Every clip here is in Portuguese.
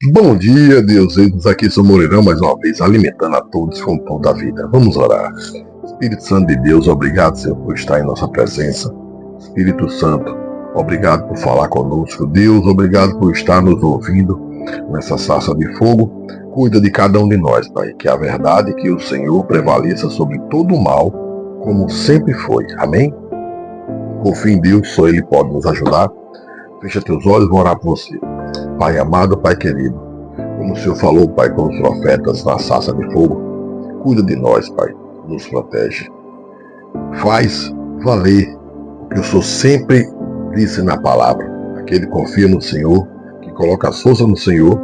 Bom dia, deuses. Aqui sou Moreirão, mais uma vez, alimentando a todos com o pão da vida. Vamos orar. Espírito Santo de Deus, obrigado, Senhor, por estar em nossa presença. Espírito Santo, obrigado por falar conosco. Deus, obrigado por estar nos ouvindo nessa sarça de fogo. Cuida de cada um de nós, Pai, que a verdade, que o Senhor prevaleça sobre todo o mal, como sempre foi. Amém? Confie em Deus, só Ele pode nos ajudar. Fecha teus olhos, vou orar por você. Pai amado, Pai querido, como o Senhor falou, Pai, com os profetas na sarça de fogo, cuida de nós, Pai, nos protege. Faz valer o que o Senhor sempre disse na palavra. Aquele que confia no Senhor, que coloca a força no Senhor,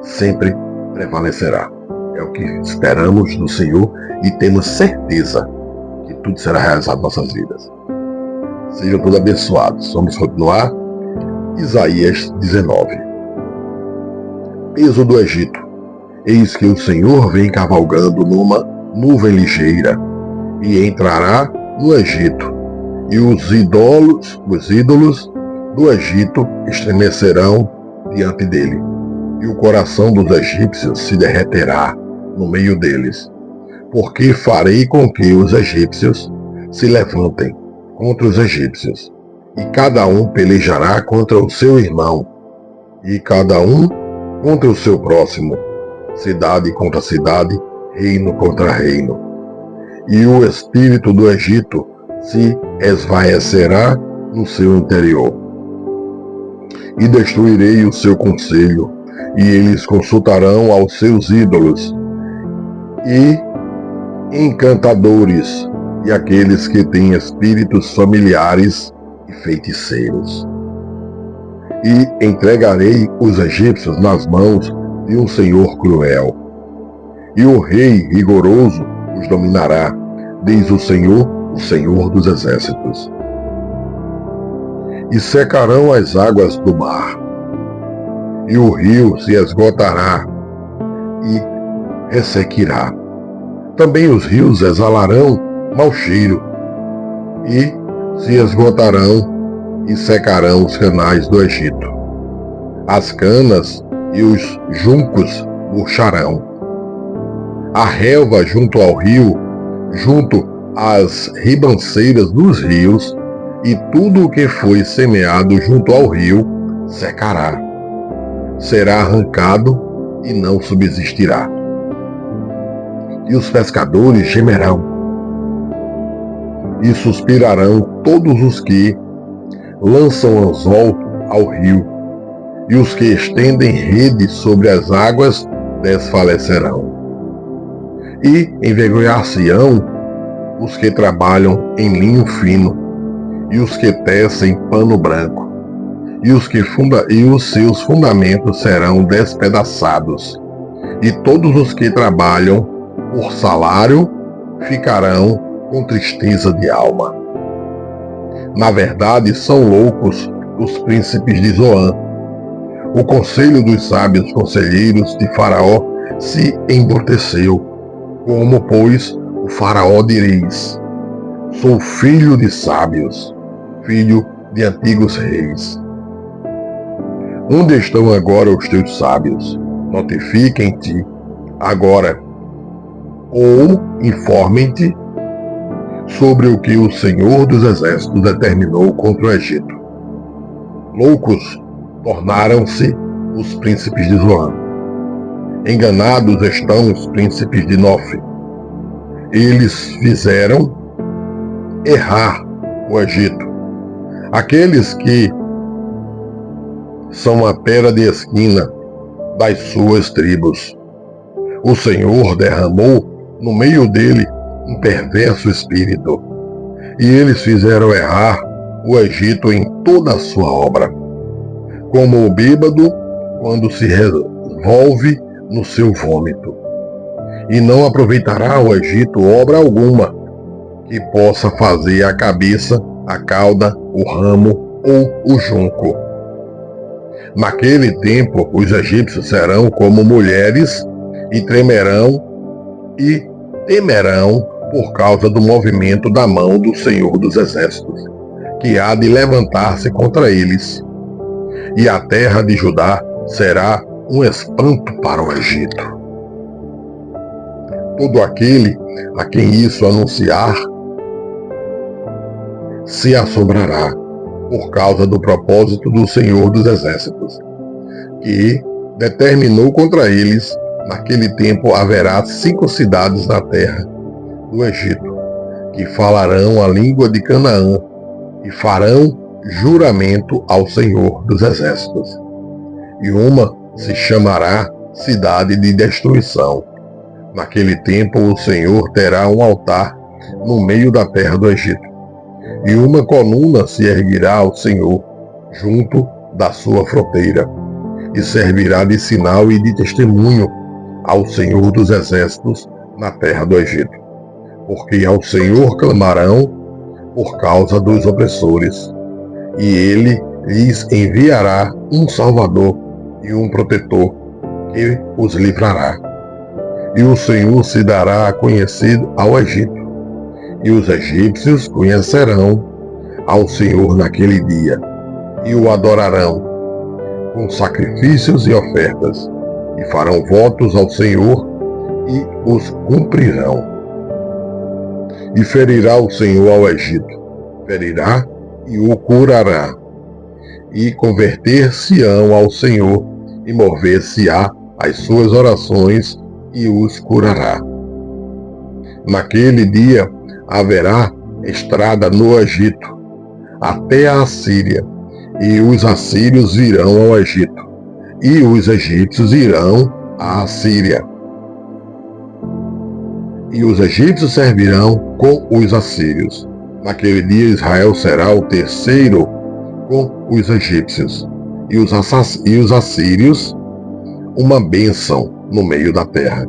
sempre prevalecerá. É o que esperamos do Senhor e temos certeza que tudo será realizado em nossas vidas. Sejam todos abençoados. Vamos continuar. Isaías 19. Peso do Egito. Eis que o Senhor vem cavalgando numa nuvem ligeira, e entrará no Egito, e os ídolos do Egito estremecerão diante dele, e o coração dos egípcios se derreterá no meio deles, porque farei com que os egípcios se levantem contra os egípcios, e cada um pelejará contra o seu irmão, e cada um contra o seu próximo, cidade contra cidade, reino contra reino. E o espírito do Egito se esvaecerá no seu interior. E destruirei o seu conselho, e eles consultarão aos seus ídolos, e encantadores, e aqueles que têm espíritos familiares e feiticeiros. E entregarei os egípcios nas mãos de um senhor cruel, e o rei rigoroso os dominará, diz o Senhor dos exércitos. E secarão as águas do mar, e o rio se esgotará e ressequirá. Também os rios exalarão mau cheiro, e se esgotarão e secarão os canais do Egito. As canas e os juncos murcharão. A relva junto ao rio, junto às ribanceiras dos rios, e tudo o que foi semeado junto ao rio secará. Será arrancado e não subsistirá. E os pescadores gemerão, e suspirarão todos os que lançam anzol ao rio, e os que estendem rede sobre as águas desfalecerão. E envergonhar-se-ão os que trabalham em linho fino, e os que tecem pano branco, e os seus fundamentos serão despedaçados, e todos os que trabalham por salário ficarão com tristeza de alma. Na verdade, são loucos os príncipes de Zoan. O conselho dos sábios conselheiros de Faraó se embruteceu. Como, pois, o Faraó direis: sou filho de sábios, filho de antigos reis. Onde estão agora os teus sábios? Notifiquem-te agora, ou informem-te sobre o que o Senhor dos Exércitos determinou contra o Egito. Loucos tornaram-se os príncipes de Zoan. Enganados estão os príncipes de Nof. Eles fizeram errar o Egito. Aqueles que são a pedra de esquina das suas tribos. O Senhor derramou no meio dele um perverso espírito, e eles fizeram errar o Egito em toda a sua obra, como o bêbado quando se revolve no seu vômito. E não aproveitará o Egito obra alguma que possa fazer a cabeça, a cauda, o ramo ou o junco. Naquele tempo os egípcios serão como mulheres e tremerão e temerão por causa do movimento da mão do Senhor dos Exércitos, que há de levantar-se contra eles. E a terra de Judá será um espanto para o Egito. Todo aquele a quem isso anunciar se assombrará por causa do propósito do Senhor dos Exércitos, que determinou contra eles. Naquele tempo haverá 5 cidades na terra do Egito, que falarão a língua de Canaã e farão juramento ao Senhor dos Exércitos. E uma se chamará Cidade de Destruição. Naquele tempo o Senhor terá um altar no meio da terra do Egito, e uma coluna se erguirá ao Senhor junto da sua fronteira, e servirá de sinal e de testemunho ao Senhor dos Exércitos na terra do Egito. Porque ao Senhor clamarão por causa dos opressores, e ele lhes enviará um Salvador e um protetor que os livrará. E o Senhor se dará a conhecer ao Egito, e os egípcios conhecerão ao Senhor naquele dia, e o adorarão com sacrifícios e ofertas, e farão votos ao Senhor e os cumprirão. E ferirá o Senhor ao Egito, ferirá e o curará, e converter-se-ão ao Senhor, e mover-se-á as suas orações, e os curará. Naquele dia haverá estrada no Egito, até a Assíria, e os assírios virão ao Egito, e os egípcios irão à Assíria. E os egípcios servirão com os assírios. Naquele dia Israel será o terceiro com os egípcios, e os assírios uma bênção no meio da terra.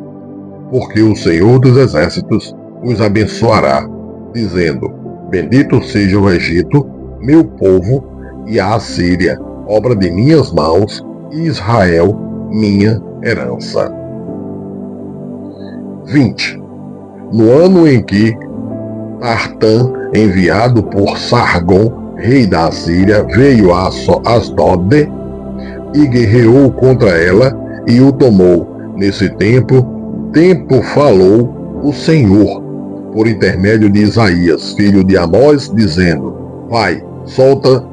Porque o Senhor dos Exércitos os abençoará, dizendo: Bendito seja o Egito, meu povo, e a Assíria, obra de minhas mãos, e Israel, minha herança. 20. No ano em que Tartã, enviado por Sargon, rei da Assíria, veio a Asdod e guerreou contra ela e o tomou. Nesse tempo falou o Senhor, por intermédio de Isaías, filho de Amós, dizendo: Vai, solta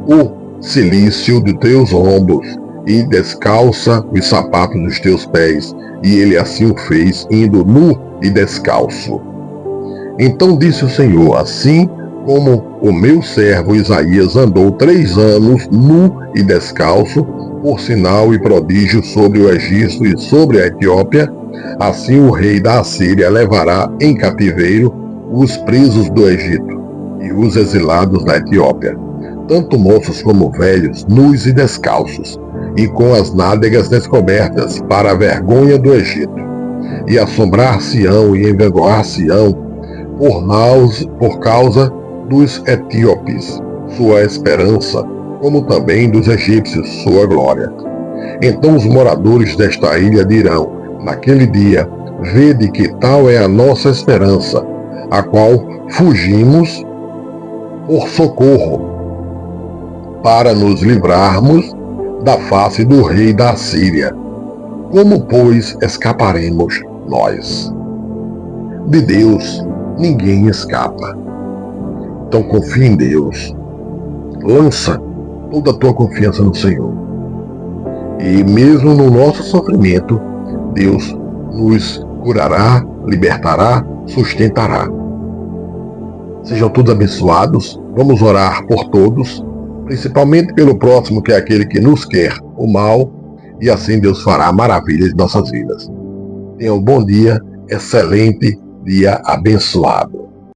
o cilício de teus ombros e descalça os sapatos dos teus pés. E ele assim o fez, indo nu e descalço. Então disse o Senhor: Assim como o meu servo Isaías andou 3 anos nu e descalço, por sinal e prodígio sobre o Egito e sobre a Etiópia, assim o rei da Assíria levará em cativeiro os presos do Egito e os exilados da Etiópia, tanto moços como velhos, nus e descalços, e com as nádegas descobertas, para a vergonha do Egito. E assombrar-se-ão e envergonhar-se-ão por causa dos etíopes, sua esperança, como também dos egípcios, sua glória. Então os moradores desta ilha dirão, naquele dia: Vede que tal é a nossa esperança, a qual fugimos por socorro, para nos livrarmos da face do rei da Assíria. Como, pois, escaparemos nós? De Deus ninguém escapa. Então confia em Deus. Lança toda a tua confiança no Senhor. E mesmo no nosso sofrimento, Deus nos curará, libertará, sustentará. Sejam todos abençoados. Vamos orar por todos, principalmente pelo próximo, que é aquele que nos quer o mal, e assim Deus fará maravilhas em nossas vidas. Tenha um bom dia, excelente dia abençoado.